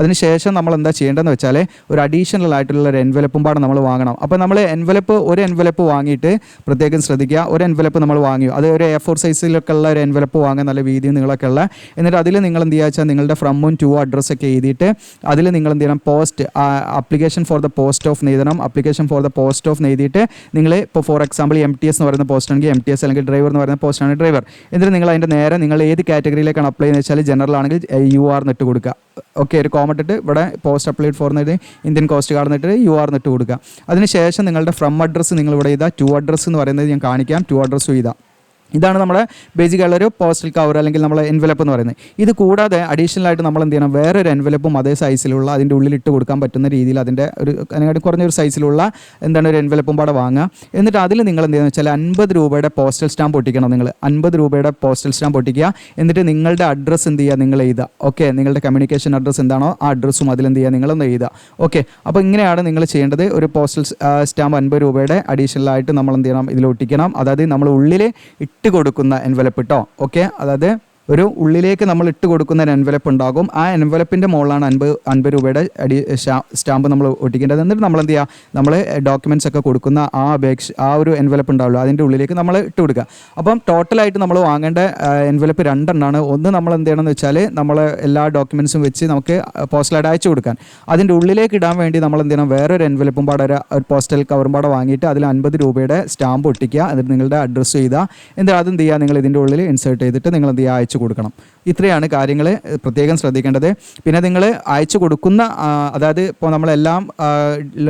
അതിനുശേഷം നമ്മൾ എന്താ ചെയ്യേണ്ടതെന്ന് വെച്ചാൽ ഒരു അഡീഷണൽ ആയിട്ടുള്ള ഒരു എൻവലപ്പും പാടെ നമ്മൾ വാങ്ങണം. അപ്പോൾ നമ്മൾ ഒരു എൻവലപ്പ് വാങ്ങിയിട്ട് പ്രത്യേകം ശ്രദ്ധിക്കുക. ഒരു എൻവലപ്പ് നമ്മൾ വാങ്ങി, അത് ഒരു A4 സൈസിലൊക്കെ ഉള്ള ഒരു എൻവലപ്പ് വാങ്ങാൻ, നല്ല വീതിയും നിങ്ങളൊക്കെ ഉള്ള. എന്നിട്ട് അതിൽ നിങ്ങൾ എന്ത് ചെയ്യുക വെച്ചാൽ നിങ്ങളുടെ ഫ്രമും ടു അഡ്രസ്സൊക്കെ എഴുതിയിട്ട് അതിൽ നിങ്ങൾ എന്ത് ചെയ്യണം, application for the post of എഴുതണം. Application for the post of എഴുതിയിട്ട് നിങ്ങൾ ഇപ്പോൾ ഫോർ എക്സാമ്പിൾ MTS എന്ന് പറയുന്ന പോസ്റ്റ് ആണെങ്കിൽ MTS, അല്ലെങ്കിൽ ഡ്രൈവർ എന്ന് പറയുന്ന പോസ്റ്റാണ് ഡ്രൈവർ. എന്നിട്ട് നിങ്ങൾ അതിൻ്റെ നേരെ നിങ്ങൾ ഏത് കാറ്റഗറിയിലേക്കാണ് അപ്ലൈ ചെയ്യുന്നത് വെച്ചാൽ ജനറൽ ആണെങ്കിൽ UR എന്നിട്ട് കൊടുക്കുക. ഓക്കെ, ഒരു കോമ ഇട്ടിട്ട് ഇവിടെ പോസ്റ്റ് അപ്ലൈഡ് ഫോർ എന്നിട്ട് ഇന്ത്യൻ കോസ്റ്റ് ഗാർഡ് എന്നിട്ട് UR എന്നിട്ട് കൊടുക്കുക. അതിനുശേഷം നിങ്ങളുടെ ഫ്രം അഡ്രസ്സ് നിങ്ങൾ ഇവിടെ ചെയ്താൽ ടു അഡ്രസ്സ് എന്ന് പറയുന്നത് ഞാൻ കാണിക്കാം. ടു അഡ്രസ്സ് ചെയ്താൽ ഇതാണ് നമ്മുടെ ബേസിക് ആയുള്ളൊരു പോസ്റ്റൽ കവർ അല്ലെങ്കിൽ നമ്മളെ എൻവലപ്പ് എന്ന് പറയുന്നത്. ഇത് കൂടാതെ അഡീഷണൽ ആയിട്ട് നമ്മൾ എന്ത് ചെയ്യണം, വേറൊരു എൻവലപ്പും അതേ സൈസിലുള്ള അതിൻ്റെ ഉള്ളിൽ ഇട്ട് കൊടുക്കാൻ പറ്റുന്ന രീതിയിൽ അതിൻ്റെ അതിനെക്കാട്ടി കുറഞ്ഞൊരു സൈസിലുള്ള ഒരു എൻവലപ്പും പാടെ വാങ്ങുക. എന്നിട്ട് അതിൽ നിങ്ങൾ എന്ത് ചെയ്യുന്നത് വെച്ചാൽ 50 രൂപയുടെ പോസ്റ്റൽ സ്റ്റാമ്പ് ഒട്ടിക്കണം. നിങ്ങൾ 50 രൂപയുടെ പോസ്റ്റൽ സ്റ്റാമ്പ് ഒട്ടിക്കുക. എന്നിട്ട് നിങ്ങളുടെ അഡ്രസ്സ് എന്ത് ചെയ്യുക, നിങ്ങൾ എഴുതുക. ഓക്കെ, നിങ്ങളുടെ കമ്മ്യൂണിക്കേഷൻ അഡ്രസ്സ് എന്താണോ ആ അഡ്രസ്സും അതിലെന്ത് ചെയ്യുക, നിങ്ങളൊന്ന് എഴുതുക. ഓക്കെ, അപ്പോൾ ഇങ്ങനെയാണ് നിങ്ങൾ ചെയ്യേണ്ടത്. ഒരു പോസ്റ്റൽ സ്റ്റാമ്പ് 50 രൂപയുടെ അഡീഷണൽ ആയിട്ട് നമ്മൾ എന്ത് ചെയ്യണം, ഇതിൽ ഒട്ടിക്കണം. അതായത് നമ്മൾ ഉള്ളിൽ ഇട്ട് കൊടുക്കുന്ന എൻവലപ്പ് കേട്ടോ. ഓക്കെ, അതായത് ഒരു ഉള്ളിലേക്ക് നമ്മൾ ഇട്ട് കൊടുക്കുന്ന ഒരു എൻവലപ്പ് ഉണ്ടാകും. ആ എൻവലപ്പിൻ്റെ മുകളിലാണ് 50 രൂപയുടെ സ്റ്റാമ്പ് നമ്മൾ ഒട്ടിക്കേണ്ടത്. എന്നിട്ട് നമ്മൾ എന്ത് ചെയ്യുക, നമ്മൾ ഡോക്യുമെൻറ്റ്സ് ഒക്കെ കൊടുക്കുന്ന ആ ഒരു എൻവലപ്പ് ഉണ്ടാവുള്ളൂ, അതിൻ്റെ ഉള്ളിലേക്ക് നമ്മൾ ഇട്ട് കൊടുക്കുക. അപ്പം ടോട്ടലായിട്ട് നമ്മൾ വാങ്ങേണ്ട എൻവലപ്പ് 2 എണ്ണമാണ്. ഒന്ന് നമ്മൾ എന്ത് ചെയ്യണമെന്ന് വെച്ചാൽ നമ്മൾ എല്ലാ ഡോക്യുമെൻറ്റ്സും വെച്ച് നമുക്ക് പോസ്റ്റലായിട്ട് അയച്ചു കൊടുക്കാൻ. അതിൻ്റെ ഉള്ളിലേക്ക് ഇടാൻ വേണ്ടി നമ്മൾ എന്ത് ചെയ്യണം, വേറൊരു എൻവലപ്പും പാടെ ഒരു പോസ്റ്റൽ കവറും പാടെ വാങ്ങിയിട്ട് അതിൽ 50 രൂപയുടെ സ്റ്റാമ്പ് ഒട്ടിക്കുക. എന്നിട്ട് നിങ്ങളുടെ അഡ്രസ്സ് ചെയ്താൽ എന്നിട്ട് അതെന്ത് ചെയ്യുക, നിങ്ങൾ ഇതിൻ്റെ ഉള്ളിൽ ഇൻസേർട്ട് ചെയ്തിട്ട് നിങ്ങൾ എന്ത് ചെയ്യുക, അയച്ചു കൊടുക്കണം. ഇത്രയാണ് കാര്യങ്ങൾ പ്രത്യേകം ശ്രദ്ധിക്കേണ്ടത്. പിന്നെ നിങ്ങൾ അയച്ചു കൊടുക്കുന്ന, അതായത് ഇപ്പോൾ നമ്മളെല്ലാം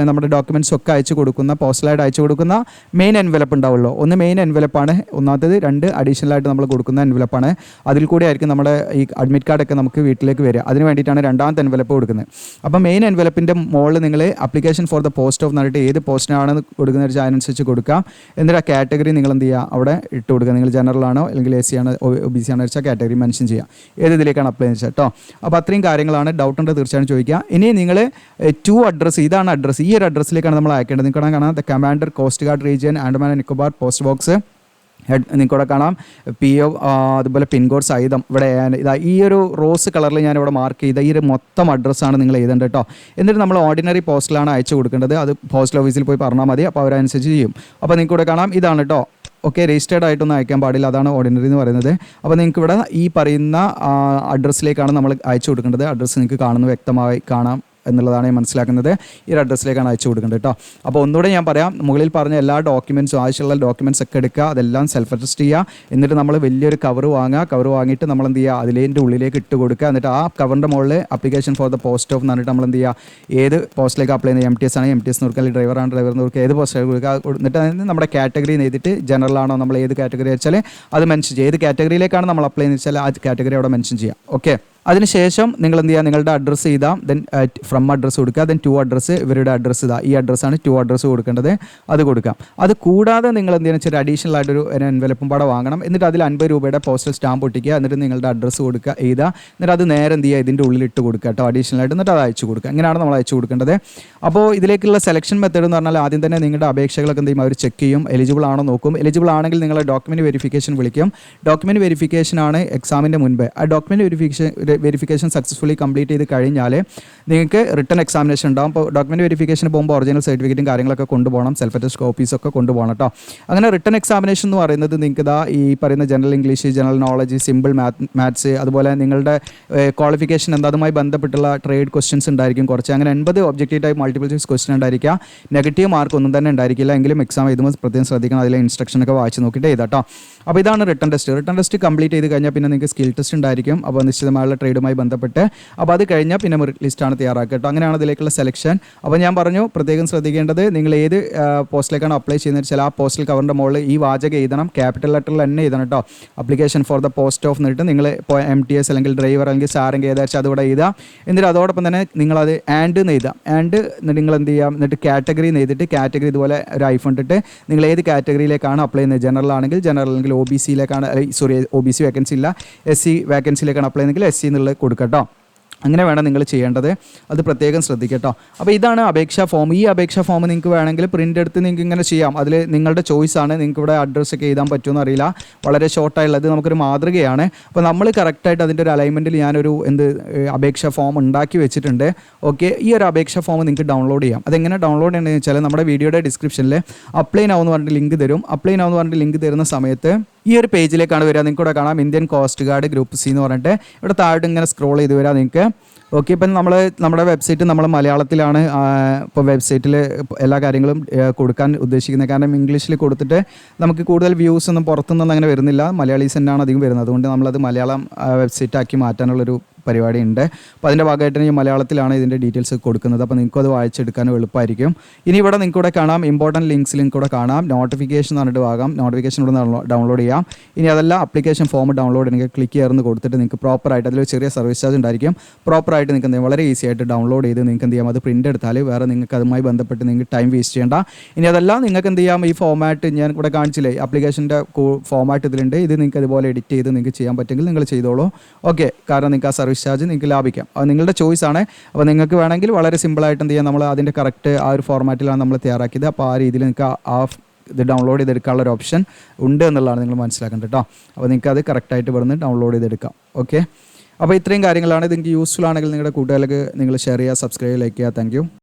നമ്മുടെ ഡോക്യുമെൻറ്റ്സ് ഒക്കെ അയച്ചു കൊടുക്കുന്ന, പോസ്റ്റലായിട്ട് അയച്ചു കൊടുക്കുന്ന മെയിൻ എൻവലപ്പ് ഉണ്ടാവുള്ളൂ. ഒന്ന് മെയിൻ എൻവലപ്പാണ്, ഒന്നാമത്തേത് 2 അഡീഷണലായിട്ട് നമ്മൾ കൊടുക്കുന്ന എൻവലപ്പാണ്. അതിൽ കൂടെ ആയിരിക്കും നമ്മുടെ ഈ അഡ്മിറ്റ് കാർഡൊക്കെ നമുക്ക് വീട്ടിലേക്ക് വരിക. അതിന് വേണ്ടിയിട്ടാണ് 2ാമത്തെ എൻവലപ്പ് കൊടുക്കുന്നത്. അപ്പോൾ മെയിൻ എൻവലപ്പിൻ്റെ മുകളിൽ നിങ്ങൾ application for the post of എന്നിട്ട് ഏത് പോസ്റ്റിനാണ് കൊടുക്കുന്ന ഒരു അതിനനുസരിച്ച് കൊടുക്കാം. എന്നിട്ട് ആ കാറ്റഗറി നിങ്ങൾ എന്ത് ചെയ്യുക, അവിടെ ഇട്ട് കൊടുക്കുക. നിങ്ങൾ ജനറൽ ആണോ അല്ലെങ്കിൽ SC ആണോ OBC ആണോ വെച്ചാൽ കാറ്റഗറി മെൻഷൻ ചെയ്യുക, ഏത് ഇതിലേക്കാണ് അപ്ലൈ ചെയ്യുന്നത് കേട്ടോ. അപ്പോൾ അത്രയും കാര്യങ്ങളാണ്. ഡൗട്ട് ഉണ്ട് തീർച്ചയായും ചോദിക്കുക. ഇനി നിങ്ങൾ ടു അഡ്രസ്സ്, ഇതാണ് അഡ്രസ്സ്, ഈ ഒരു അഡ്രസ്സിലേക്കാണ് നമ്മൾ അയക്കേണ്ടത്. നിങ്ങൾക്ക് കാണാം the commander coast guard region Andaman and Nicobar post box നിങ്ങൾക്കിവിടെ കാണാം PO, അതുപോലെ പിൻകോഡ് സഹിതം ഇവിടെ ഇതാ ഈ ഒരു റോസ് കളറിൽ ഞാനിവിടെ മാർക്ക് ചെയ്ത ഈ ഒരു മൊത്തം അഡ്രസ്സാണ് നിങ്ങൾ എഴുതേണ്ടത് കേട്ടോ. എന്നിട്ട് നമ്മൾ ഓർഡിനറി പോസ്റ്റിലാണ് അയച്ചു കൊടുക്കേണ്ടത്. അത് പോസ്റ്റൽ ഓഫീസിൽ പോയി പറഞ്ഞാൽ മതി, അപ്പോൾ അവരനുസരിച്ച് ചെയ്യും. അപ്പോൾ നിങ്ങൾക്കിവിടെ കാണാം ഇതാണ് കേട്ടോ. ഓക്കെ, രജിസ്റ്റേർഡ് ആയിട്ടൊന്നും അയക്കാൻ പാടില്ല, അതാണ് ഓർഡിനറി എന്ന് പറയുന്നത്. അപ്പോൾ നിങ്ങൾക്ക് ഇവിടെ ഈ പറയുന്ന അഡ്രസ്സിലേക്കാണ് നമ്മൾ അയച്ചു കൊടുക്കേണ്ടത്. അഡ്രസ്സ് നിങ്ങൾക്ക് കാണുന്നു, വ്യക്തമായി കാണാം എന്നുള്ളതാണ് ഞാൻ മനസ്സിലാക്കുന്നത്. ഈ ഒരു അഡ്രസ്സിലേക്കാണ് അയച്ചു കൊടുക്കേണ്ടത് കേട്ടോ. അപ്പോൾ ഒന്നുകൂടെ ഞാൻ പറയാം, മുകളിൽ പറഞ്ഞ എല്ലാ ഡോക്യുമെൻറ്റ്സും ആവശ്യമുള്ള ഡോക്യുമെൻറ്റ്സ് ഒക്കെ എടുക്കുക, അതെല്ലാം സെൽഫ് അറ്റസ്റ്റ് ചെയ്യുക. എന്നിട്ട് നമ്മൾ വലിയൊരു കവർ വാങ്ങുക. കവർ വാങ്ങിയിട്ട് നമ്മൾ എന്ത് ചെയ്യുക, അതിലേൻ്റെ ഉള്ളിലേക്ക് ഇട്ട് കൊടുക്കുക. എന്നിട്ട് ആ കവറിൻ്റെ മുകളിൽ application for the post of എന്ന് പറഞ്ഞിട്ട് നമ്മൾ എന്ത് ചെയ്യുക, ഏത് പോസ്റ്റിലേക്ക് അപ്ലൈ ചെയ്യുന്നത്, MTS ആണെങ്കിൽ MTS കൊടുക്കുക, അല്ലെങ്കിൽ ഡ്രൈവറാണ് ഡ്രൈവർ കൊടുക്കുക, ഏത് പോസ്റ്റിലേക്ക് കൊടുക്കുക. എന്നിട്ട് അതിന് നമ്മുടെ കാറ്റഗറി എഴുതിയിട്ട് ജനറൽ ആണോ, നമ്മൾ ഏത് കാറ്റഗറി വെച്ചാൽ അത് മെൻഷൻ ചെയ്യുക. ഏത് കാറ്റഗറിയിലേക്കാണ് നമ്മൾ അപ്ലൈ ചെയ്യുന്നത് വെച്ചാൽ ആ കാറ്റഗറി അവിടെ മെൻഷൻ ചെയ്യുക. ഓക്കെ, അതിനുശേഷം നിങ്ങൾ എന്ത് ചെയ്യുക, നിങ്ങളുടെ അഡ്രസ്സ് ചെയ്താൽ ദെൻ ഫ്രം അഡ്രസ്സ് കൊടുക്കുക. ദെൻ ടു അഡ്രസ്സ്, ഇവരുടെ അഡ്രസ്സ് ഇതാ ഈ അഡ്രസ്സാണ് ടു അഡ്രസ്സ് കൊടുക്കേണ്ടത്, അത് കൊടുക്കാം. അത് കൂടാതെ നിങ്ങൾ എന്ത് ചെയ്യുന്ന വെച്ചാൽ അഡീഷണൽ ആയിട്ടൊരു എൻവലപ്പും പാടെ വാങ്ങണം. എന്നിട്ട് അതിൽ 50 രൂപയുടെ പോസ്റ്റൽ സ്റ്റാമ്പ് ഒട്ടിക്കുക. എന്നിട്ട് നിങ്ങളുടെ അഡ്രസ്സ് കൊടുക്കുക, എഴുതുക. എന്നിട്ട് അത് നേരെ എന്ത് ചെയ്യുക, ഇതിൻ്റെ ഉള്ളിൽ ഇട്ട് കൊടുക്കുക കേട്ടോ, അഡീഷണൽ ആയിട്ട്. എന്നിട്ട് അത് അയച്ചു കൊടുക്കുക. ഇങ്ങനെയാണ് നമ്മൾ അയച്ചു കൊടുക്കേണ്ടത്. അപ്പോൾ ഇതിലേക്കുള്ള സെലക്ഷൻ മെത്തേഡ് എന്ന് പറഞ്ഞാൽ ആദ്യം തന്നെ നിങ്ങളുടെ അപേക്ഷകളൊക്കെ എന്ത് ചെയ്യും, അവർ ചെക്ക് ചെയ്യും, എലിജിബിൾ ആണോ നോക്കും. എലിജിബിൾ ആണെങ്കിൽ നിങ്ങളെ ഡോക്യുമെൻറ്റ് വെരിഫിക്കേഷൻ വിളിക്കും. ഡോക്യുമെൻറ്റ് വെരിഫിക്കേഷൻ ആണ് എക്സാമിൻ്റെ മുൻപ്. ആ ഡോക്യുമെൻറ്റ് വെരിഫിക്കേഷൻ സക്സസ്ഫുള്ളി കംപ്ലീറ്റ് ചെയ്ത് കഴിഞ്ഞാൽ നിങ്ങൾക്ക് റിട്ടൺ എക്സാമിനേഷൻ ഉണ്ടാകും. അപ്പോൾ ഡോക്യുമെൻറ്റ് വെരിഫിക്കേഷന് പോകുമ്പോൾ ഒറിജിനൽ സർട്ടിഫിക്കറ്റും കാര്യങ്ങളൊക്കെ കൊണ്ടുപോകണം, സെൽഫ് അറ്റസ്റ്റ് കോപ്പീസൊക്കെ കൊണ്ടുപോകണം കേട്ടോ. അങ്ങനെ റിട്ടൺ എക്സാമിനേഷൻ എന്ന് പറയുന്നത് നിങ്ങൾക്ക് ഇതാ ഈ പറയുന്ന general English, general knowledge, simple maths, അതുപോലെ നിങ്ങളുടെ ക്വാളിഫിക്കേഷൻ എന്താ അതുമായി ബന്ധപ്പെട്ടുള്ള ട്രേഡ് ക്വസ്റ്റ്യൻസ് ഉണ്ടായിരിക്കും കുറച്ച്. അങ്ങനെ 80 objective type multiple choice question ഉണ്ടായിരിക്കുക. നെഗറ്റീവ് മാർക്ക് ഒന്നും തന്നെ ഉണ്ടായിരിക്കില്ല. എങ്കിലും എക്സാം എഴുതുമ്പോൾ പ്രത്യേകം ശ്രദ്ധിക്കണം, അതിലെ ഇൻസ്ട്രക്ഷനൊക്കെ വായിച്ച് നോക്കിയിട്ട് എഴുതാം കേട്ടോ. അപ്പോൾ ഇതാണ് റിട്ടൺ ടെസ്റ്റ് കംപ്ലീറ്റ് ചെയ്ത് കഴിഞ്ഞാൽ പിന്നെ നിങ്ങൾക്ക് സ്കിൽ ടെസ്റ്റ് ഉണ്ടായിരിക്കും. അപ്പോൾ നിശ്ചിതമായുള്ള ട്രേഡുമായി ബന്ധപ്പെട്ട് അപ്പോൾ അത് കഴിഞ്ഞാൽ പിന്നെ മെറിറ്റ് ലിസ്റ്റാണ് തയ്യാറാക്കുക കേട്ടോ. അങ്ങനെയാണ് അതിലേക്കുള്ള സെലക്ഷൻ. അപ്പോൾ ഞാൻ പറഞ്ഞു പ്രത്യേകം ശ്രദ്ധിക്കേണ്ടത് നിങ്ങൾ ഏത് പോസ്റ്റിലേക്കാണ് അപ്ലൈ ചെയ്യുന്നത് വെച്ചാൽ ആ പോസ്റ്റൽ കവറിൻ്റെ മുകളിൽ ഈ വാചകം എഴുതണം, ക്യാപിറ്റൽ ലെറ്ററിൽ തന്നെ എഴുതണം കേട്ടോ. Application for the post of എന്നിട്ട് നിങ്ങൾ ഇപ്പോൾ MTS അല്ലെങ്കിൽ ഡ്രൈവർ അല്ലെങ്കിൽ സാറിൻ്റെ ഏതാച്ചാൽ അതുകൂടെ എഴുതാം. എന്നിട്ട് അതോടൊപ്പം തന്നെ നിങ്ങളത് ആൻഡ് എന്ന് എഴുതാം. ആൻഡ് നിങ്ങൾ എന്ത് ചെയ്യാം, എന്നിട്ട് കാറ്റഗറി എഴുതിയിട്ട് കാറ്റഗറി ഇതുപോലെ ഒരു ഐഫോൺ ഇട്ടിട്ട് നിങ്ങൾ ഏത് കാറ്റഗറിയിലേക്കാണ് അപ്ലൈ ചെയ്യുന്നത്, ജനറൽ ആണെങ്കിൽ ജനറൽ, അല്ലെങ്കിൽ OBCയിലേക്കാണ്, OBC വേക്കൻസി ഇല്ല, SC വേക്കൻസിയിലേക്കാണ് അപ്ലൈ ചെയ്യുന്നതെങ്കിൽ SC എന്നുള്ളത് കൊടുക്കാം കേട്ടോ. അങ്ങനെ വേണം നിങ്ങൾ ചെയ്യേണ്ടത്, അത് പ്രത്യേകം ശ്രദ്ധിക്കട്ടോ. അപ്പോൾ ഇതാണ് അപേക്ഷാ ഫോം. ഈ അപേക്ഷാ ഫോം നിങ്ങൾക്ക് വേണമെങ്കിൽ പ്രിൻ്റ് എടുത്ത് നിങ്ങൾക്ക് ഇങ്ങനെ ചെയ്യാം. അതിൽ നിങ്ങളുടെ ചോയ്സാണ്. നിങ്ങൾക്ക് ഇവിടെ അഡ്രസ്സൊക്കെ എഴുതാൻ പറ്റുമെന്ന് അറിയില്ല, വളരെ ഷോർട്ടായുള്ളത് നമുക്കൊരു മാതൃകയാണ്. അപ്പോൾ നമ്മൾ കറക്റ്റായിട്ട് അതിൻ്റെ ഒരു അലൈൻമെൻറ്റിൽ ഞാനൊരു അപേക്ഷാ ഫോം ഉണ്ടാക്കി വെച്ചിട്ടുണ്ട്. ഓക്കെ, ഈ ഒരു അപേക്ഷാ ഫോം നിങ്ങൾക്ക് ഡൗൺലോഡ് ചെയ്യാം. അതെങ്ങനെ ഡൗൺലോഡ് ചെയ്യണമെന്ന് വെച്ചാൽ നമ്മുടെ വീഡിയോയുടെ ഡിസ്ക്രിപ്ഷനിൽ അപ്ലൈ നൗ എന്ന് പറഞ്ഞിട്ട് ലിങ്ക് തരും. അപ്ലൈ നൗ എന്ന് പറഞ്ഞിട്ട് ലിങ്ക് തരുന്ന സമയത്ത് ഈ ഒരു പേജിലേക്കാണ് വരിക. നിങ്ങൾക്ക് ഇവിടെ കാണാം Indian coast guard group C എന്ന് പറഞ്ഞിട്ട് ഇവിടെ താഴോട്ട് ഇങ്ങനെ സ്ക്രോൾ ചെയ്ത് വരിക നിങ്ങൾക്ക്. ഓക്കെ, ഇപ്പം നമ്മുടെ വെബ്സൈറ്റ് നമ്മൾ മലയാളത്തിലാണ് ഇപ്പോൾ വെബ്സൈറ്റിൽ എല്ലാ കാര്യങ്ങളും കൊടുക്കാൻ ഉദ്ദേശിക്കുന്നത്. കാരണം ഇംഗ്ലീഷിൽ കൊടുത്തിട്ട് നമുക്ക് കൂടുതൽ വ്യൂസ് ഒന്നും പുറത്തുനിന്ന് അങ്ങനെ വരുന്നില്ല, മലയാളീസ് തന്നെയാണ് അധികം വരുന്നത്. അതുകൊണ്ട് നമ്മളത് മലയാളം വെബ്സൈറ്റ് ആക്കി മാറ്റാനുള്ളൊരു പരിപാടി ഉണ്ട്. അപ്പോൾ അതിൻ്റെ ഭാഗമായിട്ട് ഞാൻ മലയാളത്തിലാണ് ഇതിൻ്റെ ഡീറ്റെയിൽസ് കൊടുക്കുന്നത്. അപ്പോൾ നിങ്ങൾക്കും അത് വായിച്ചെടുക്കാനും എളുപ്പമായിരിക്കും. ഇനി ഇവിടെ നിങ്ങൾക്ക് ഇവിടെ കാണാം ഇമ്പോർട്ടൻറ്റ് ലിങ്ക്സ് ലിങ്ക് കൂടെ കാണാം. നോട്ടിഫിക്കേഷൻ എന്ന് പറഞ്ഞിട്ട് ഭാഗം, നോട്ടിഫിക്കേഷൻ ഇവിടെ ഡൗൺലോഡ് ചെയ്യാം. ഇനി അതല്ല അപ്ലിക്കേഷൻ ഫോം ഡൗൺലോഡ് ചെയ്യണമെങ്കിൽ ക്ലിക്ക് ചെയ്യുന്ന കൊടുത്തിട്ട് നിങ്ങൾക്ക് പ്രോപ്പറായിട്ട് അതിൽ ചെറിയ സർവീസ് ചാർജ് ഉണ്ടായിരിക്കും. പ്രോപ്പറായിട്ട് നിങ്ങൾക്ക് എന്ത് വളരെ ഈസി ആയിട്ട് ഡൗൺലോഡ് ചെയ്ത് നിങ്ങൾക്ക് എന്ത് ചെയ്യാം, അത് പ്രിൻ്റ് എടുത്താൽ വേറെ നിങ്ങൾക്ക് അതുമായി ബന്ധപ്പെട്ട് നിങ്ങൾക്ക് ടൈം വേസ്റ്റ് ചെയ്യേണ്ട. ഇനി അതല്ല നിങ്ങൾക്ക് എന്ത് ചെയ്യാം, ഈ ഫോമാറ്റ് ഞാൻ ഇവിടെ കാണിച്ചില്ലേ, ആപ്ലിക്കേഷൻ്റെ ഫോമാറ്റ് ഇതിലുണ്ട്. ഇത് നിങ്ങൾക്ക് അതുപോലെ എഡിറ്റ് ചെയ്ത് നിങ്ങൾക്ക് ചെയ്യാൻ പറ്റുമെങ്കിൽ നിങ്ങൾ ചെയ്തോളൂ. ഓക്കെ, കാരണം നിങ്ങൾക്ക് ആ സർവീസ് ചാർജ് നിങ്ങൾക്ക് ലാഭിക്കാം. അത് നിങ്ങളുടെ ചോയ്സ് ആണ്. അപ്പോൾ നിങ്ങൾക്ക് വേണമെങ്കിൽ വളരെ സിമ്പിളായിട്ട് എന്ത് ചെയ്യാം, നമ്മൾ അതിൻ്റെ കറക്റ്റ് ആ ഒരു ഫോർമാറ്റിലാണ് നമ്മൾ തയ്യാറാക്കിയത്. അപ്പോൾ ആ രീതിയിൽ നിങ്ങൾക്ക് ഇത് ഡൗൺലോഡ് ചെയ്തെടുക്കാനുള്ള ഒരു ഓപ്ഷൻ ഉണ്ട് എന്നുള്ളതാണ് നിങ്ങൾ മനസ്സിലാക്കേണ്ടത് കേട്ടോ. അപ്പോൾ നിങ്ങൾക്ക് അത് കറക്റ്റായിട്ട് ഇവിടുന്ന് ഡൗൺലോഡ് ചെയ്തെടുക്കാം. ഓക്കെ, അപ്പോൾ ഇത്രയും കാര്യങ്ങളാണ്. ഇത് നിങ്ങൾക്ക് യൂസ്ഫുൾ ആണെങ്കിൽ നിങ്ങളുടെ കൂട്ടുകാർക്ക് നിങ്ങൾ ഷെയർ ചെയ്യുക, സബ്സ്ക്രൈബ്, ലൈക്ക് ചെയ്യുക. Thank you.